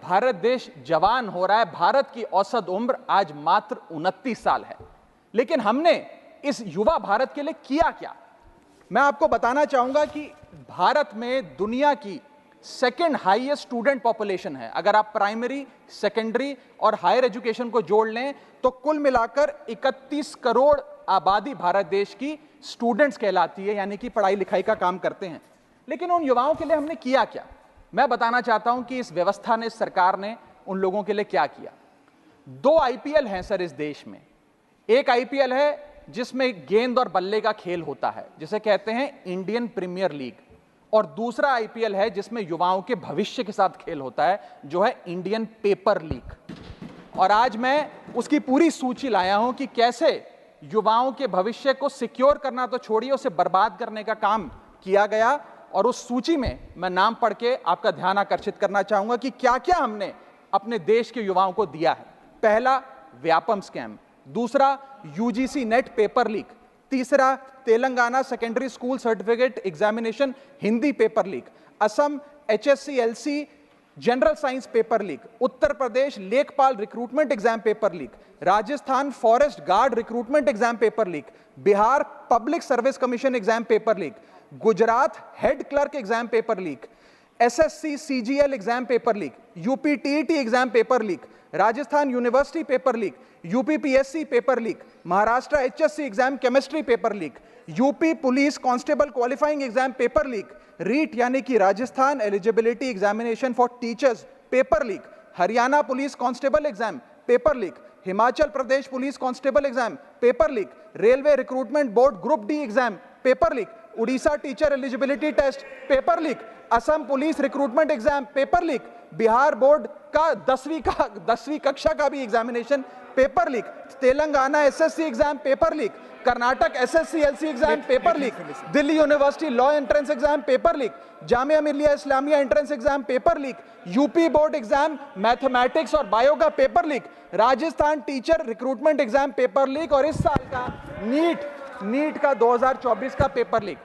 भारत देश जवान हो रहा है। भारत की औसत उम्र आज मात्र 29 साल है। लेकिन हमने इस युवा भारत के लिए किया क्या? मैं आपको बताना चाहूंगा कि भारत में दुनिया की सेकेंड हाईएस्ट स्टूडेंट पॉपुलेशन है। अगर आप प्राइमरी, सेकेंडरी और हायर एजुकेशन को जोड़ लें तो कुल मिलाकर 31 करोड़ आबादी भारत देश की स्टूडेंट्स कहलाती है, यानी कि पढ़ाई लिखाई का काम करते हैं। लेकिन उन युवाओं के लिए हमने किया क्या? मैं बताना चाहता हूं कि इस व्यवस्था ने, इस सरकार ने उन लोगों के लिए क्या किया। 2 आईपीएल हैं सर इस देश में। एक आईपीएल है जिसमें गेंद और बल्ले का खेल होता है, जिसे कहते हैं इंडियन प्रीमियर लीग, और दूसरा आईपीएल है जिसमें युवाओं के भविष्य के साथ खेल होता है, जो है इंडियन पेपर लीग। और आज मैं उसकी पूरी सूची लाया हूं कि कैसे युवाओं के भविष्य को सिक्योर करना तो छोड़िए, उसे बर्बाद करने का काम किया गया। और उस सूची में मैं नाम पढ़ के आपका ध्यान आकर्षित करना चाहूंगा कि क्या क्या हमने अपने देश के युवाओं को दिया है। पहला, व्यापम स्कैम। दूसरा, यूजीसी नेट पेपर लीक। तीसरा, Telangana secondary school certificate examination Hindi paper leak. Assam HSC LC general science paper leak. Uttar Pradesh लेखपाल recruitment exam paper leak. Rajasthan forest guard recruitment exam paper leak. Bihar public service commission exam paper leak. Gujarat head clerk exam paper leak. SSC CGL exam paper leak. UP TET exam paper leak. Rajasthan university paper leak. UP PSC paper leak. Maharashtra HSC exam chemistry paper leak. UP police constable qualifying exam paper leak. REET यानी कि Rajasthan eligibility examination for teachers paper leak. Haryana police constable exam paper leak. Himachal Pradesh police constable exam paper leak. Railway recruitment board group D exam paper leak. Odisha teacher eligibility test paper leak. Assam police recruitment exam paper leak. Bihar board का 10वीं कक्षा का भी examination paper leak. Telangana SSC exam paper leak. Karnataka SSC LC exam paper leak. Delhi university law entrance exam paper leak. Jamia Millia Islamia entrance exam paper leak. UP board exam mathematics और bio का paper leak. Rajasthan teacher recruitment exam paper leak. और इस साल का NEET का 2024 का paper leak.